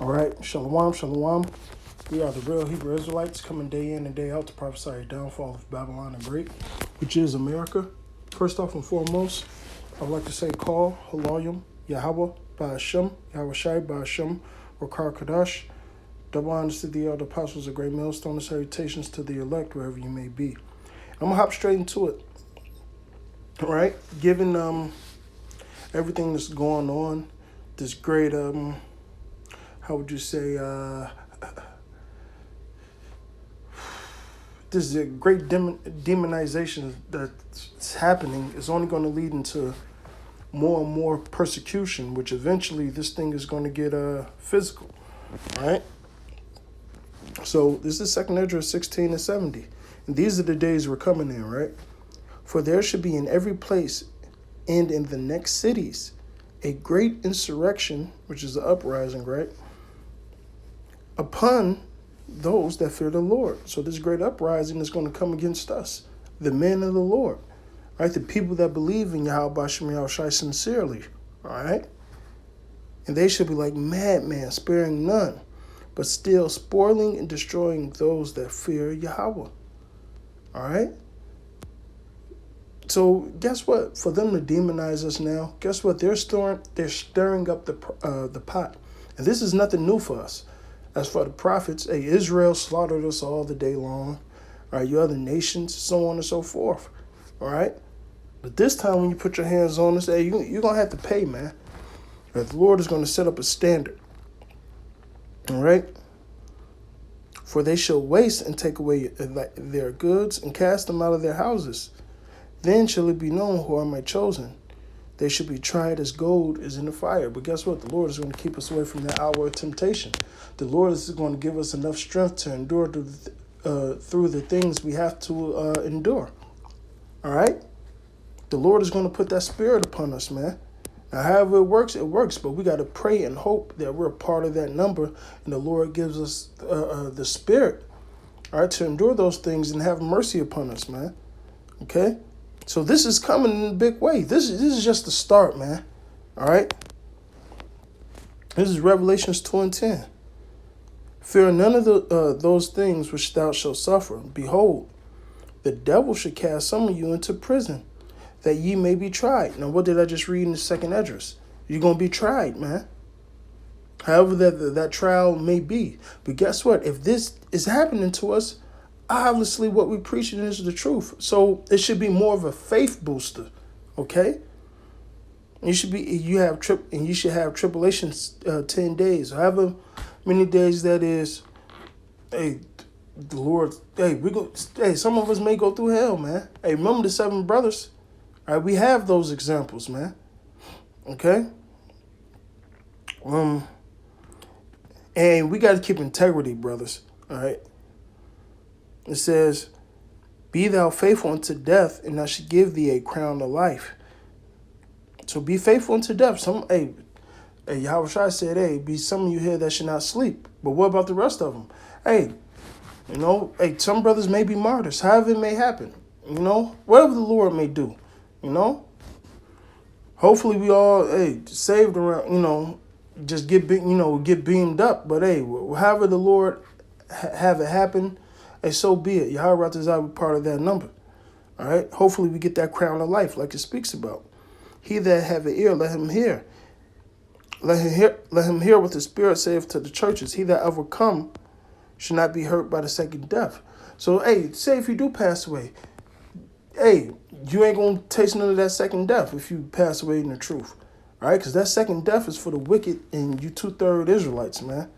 All right, shalom, shalom. We are the real Hebrew Israelites coming day in and day out to prophesy the downfall of Babylon the Great, which is America. First off and foremost, I would like to say call, halayim, Yahweh, Ba'ashem, Yahweh Shai, Ba'ashem, Rakar Kadash. Double honors to the elder apostles, a great millstone, and salutations to the elect, wherever you may be. I'm going to hop straight into it. All right, given everything that's going on, this great, how would you say, this is a great demonization that's happening is only going to lead into more and more persecution, which eventually this thing is going to get physical, right? So this is 2nd Ezra 16 and 70. And these are the days we're coming in, right? For there should be in every place and in the next cities a great insurrection, which is the uprising, right? Upon those that fear the Lord. So this great uprising is going to come against us, the men of the Lord, right? The people that believe in Yahweh Shem Yahweh Shai sincerely, all right? And they should be like madmen, sparing none, but still spoiling and destroying those that fear Yahweh, all right? So guess what? For them to demonize us now, guess what? They're stirring up the pot, and this is nothing new for us. As for the prophets, hey, Israel slaughtered us all the day long. All right, you other nations, so on and so forth. All right? But this time when you put your hands on us, hey, you're going to have to pay, man. Right? The Lord is going to set up a standard. All right? For they shall waste and take away their goods and cast them out of their houses. Then shall it be known who are my chosen. They should be tried as gold is in the fire. But guess what? The Lord is going to keep us away from that hour of temptation. The Lord is going to give us enough strength to endure through the things we have to endure. All right? The Lord is going to put that spirit upon us, man. Now, however it works. But we got to pray and hope that we're a part of that number. And the Lord gives us the spirit, all right, to endure those things and have mercy upon us, man. Okay? So this is coming in a big way. This is just the start, man. All right? This is Revelations 2 and 10. Fear none of those things which thou shalt suffer. Behold, the devil should cast some of you into prison, that ye may be tried. Now, what did I just read in the 2nd Ezra? You're going to be tried, man. However that trial may be. But guess what? If this is happening to us, obviously what we're preaching is the truth. So it should be more of a faith booster, okay? You should have tribulations 10 days, however many days that is. Hey, the Lord, some of us may go through hell, man. Hey, remember the 7 brothers? All right, we have those examples, man. Okay? And we got to keep integrity, brothers. All right? It says, be thou faithful unto death, and I shall give thee a crown of life. So be faithful unto death. Yahweh Shai said, be some of you here that should not sleep. But what about the rest of them? Some brothers may be martyrs, however it may happen. Whatever the Lord may do, Hopefully we all, saved around, just get beamed up. But, however the Lord have it happen, so be it. Yahweh Ratazah be part of that number. All right? Hopefully we get that crown of life like it speaks about. He that have an ear, let him hear. Let him hear what the Spirit saith to the churches. He that overcome should not be hurt by the second death. So, say if you do pass away, you ain't going to taste none of that second death if you pass away in the truth. All right? Because that second death is for the wicked and you 2/3 Israelites, man.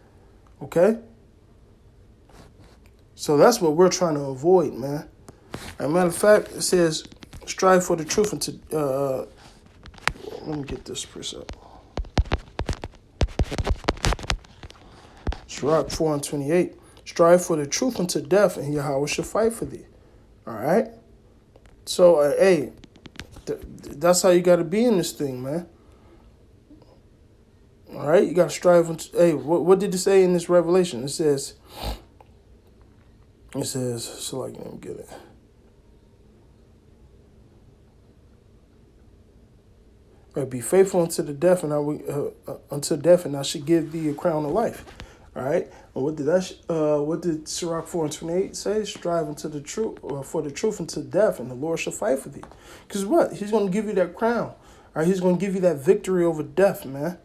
Okay? So that's what we're trying to avoid, man. As a matter of fact, it says, strive for the truth unto, let me get this precept. Sirach 4 and 28. Strive for the truth unto death, and Yahweh shall fight for thee. All right? So, that's how you got to be in this thing, man. All right? You got to strive. What did it say in this Revelation? It says, so I can get it. Right, be faithful unto the death, and I will until death, and I should give thee a crown of life. All right. And what did Sirach 4:28 say? Strive unto the truth, or for the truth unto death, and the Lord shall fight for thee. Because what? He's going to give you that crown. All right. He's going to give you that victory over death, man.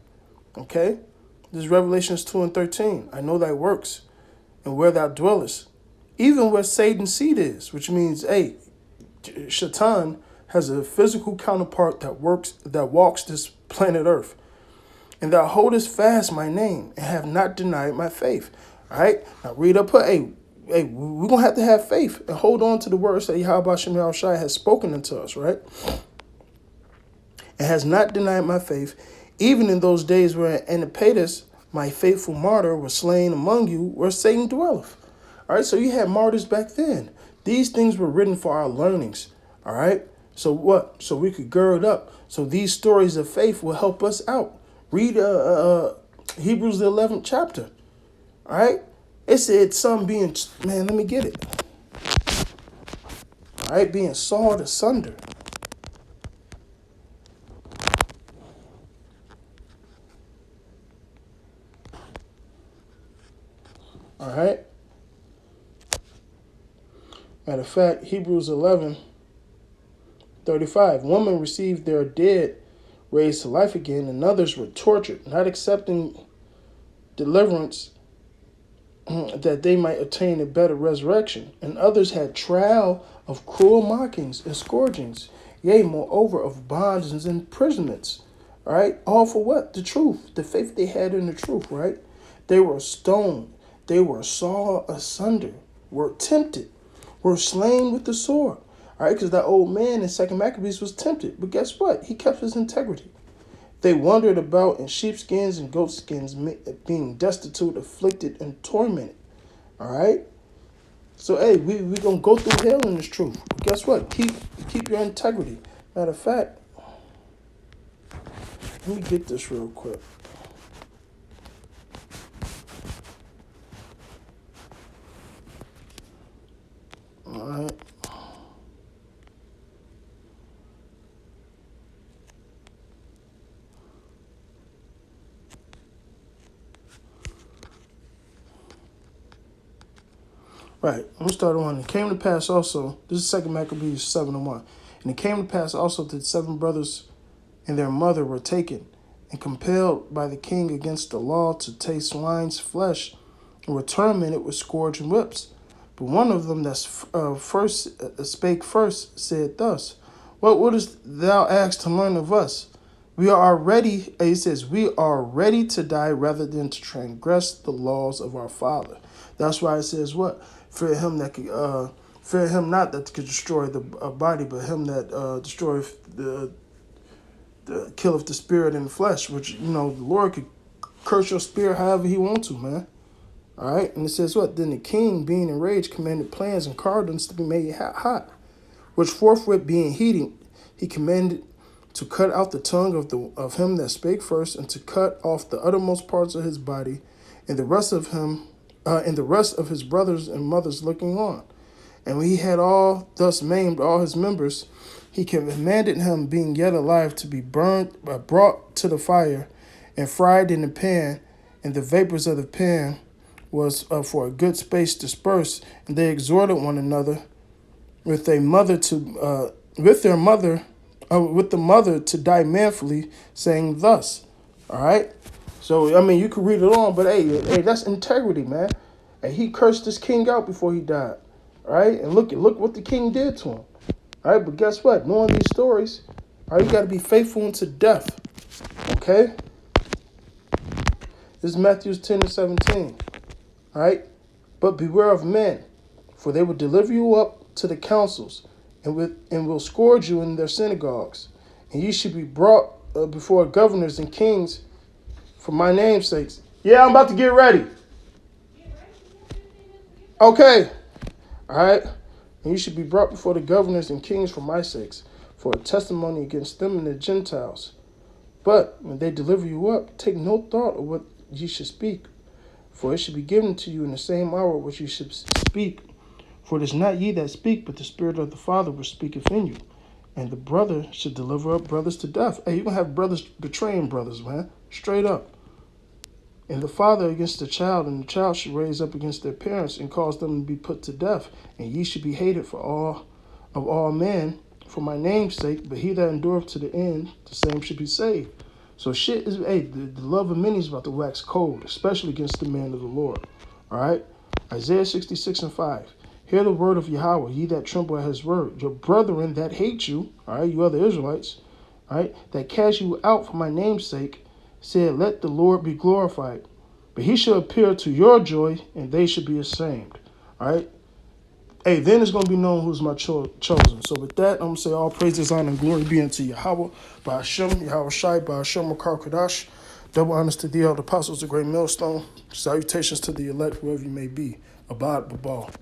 Okay. This is Revelations 2:13. I know thy works, and where thou dwellest, even where Satan's seat is, which means, hey, Shaitan has a physical counterpart that walks this planet Earth. And thou holdest fast my name and have not denied my faith. All right? Now read up here. Hey, we're going to have faith and hold on to the words that Yahweh Shem Shai has spoken unto us, right? And has not denied my faith, even in those days where Antipatus, my faithful martyr, was slain among you, where Satan dwelleth. All right? So you had martyrs back then. These things were written for our learnings. All right? So what? So we could gird up. So these stories of faith will help us out. Read Hebrews the 11th chapter. All right? It said some being, man, let me get it. All right? Being sawed asunder. All right? Matter of fact, Hebrews 11:35. Women received their dead raised to life again, and others were tortured, not accepting deliverance that they might attain a better resurrection. And others had trial of cruel mockings and scourgings, yea, moreover, of bonds and imprisonments. All right? All for what? The truth, the faith they had in the truth, right? They were stoned, they were sawed asunder, were tempted, were slain with the sword. All right, because that old man in 2 Maccabees was tempted. But guess what? He kept his integrity. They wandered about in sheepskins and goatskins, being destitute, afflicted, and tormented. All right? So, hey, we're going to go through hell in this truth. But guess what? Keep your integrity. Matter of fact, let me get this real quick. All right. Right, I'm going to start on. It came to pass also, this is 2 Maccabees 7:1. And it came to pass also that 7 brothers and their mother were taken and compelled by the king against the law to taste swine's flesh and were tormented with scourge and whips. But one of them that spake first said thus, what wouldst thou ask to learn of us? We are ready, it says, we are ready to die rather than to transgress the laws of our father. That's why it says what? Fear him not that could destroy the body, but him that destroyeth the killeth the spirit and the flesh, which, the Lord could curse your spirit however he wants to, man. All right? And it says what? Then the king, being enraged, commanded plans and cauldrons to be made hot, which forthwith being heated, he commanded to cut out the tongue of him that spake first, and to cut off the uttermost parts of his body, and the rest of his brothers and mothers looking on. And when he had all thus maimed all his members, he commanded him, being yet alive, to be brought to the fire, and fried in the pan, and the vapors of the pan was for a good space dispersed. And they exhorted one another with the mother to die manfully, saying thus. All right. So, you can read it on, but hey, that's integrity, man. And he cursed this king out before he died. All right. And look what the king did to him. All right. But guess what? Knowing these stories, all right, you got to be faithful unto death. Okay. This is Matthew 10:17. All right. But beware of men, for they will deliver you up to the councils, and will scourge you in their synagogues. And ye should be brought before governors and kings for my name's sake. Yeah, I'm about to get ready. Okay. All right. And you should be brought before the governors and kings for my sakes, for a testimony against them and the Gentiles. But when they deliver you up, take no thought of what ye should speak, for it should be given to you in the same hour which you should speak. For it is not ye that speak, but the Spirit of the Father which speaketh in you. And the brother should deliver up brothers to death. Hey, you're going to have brothers betraying brothers, man. Straight up. And the father against the child, and the child should raise up against their parents and cause them to be put to death. And ye should be hated for all men for my name's sake, but he that endureth to the end, the same should be saved. So shit is, hey, the love of many is about to wax cold, especially against the man of the Lord. All right? Isaiah 66:5. Hear the word of Yahweh, ye that tremble at his word. Your brethren that hate you, all right, you other Israelites, all right, that cast you out for my name's sake, said, let the Lord be glorified. But he shall appear to your joy, and they should be ashamed. All right? Hey, then it's going to be known who's my chosen. So with that, I'm going to say all praise, honor, and glory be unto Yahweh, by Hashem, Yahweh Shai, by Hashem, Makar Kadash. Double honors to thee, all the apostles, the great millstone. Salutations to the elect, wherever you may be. Abad Babal.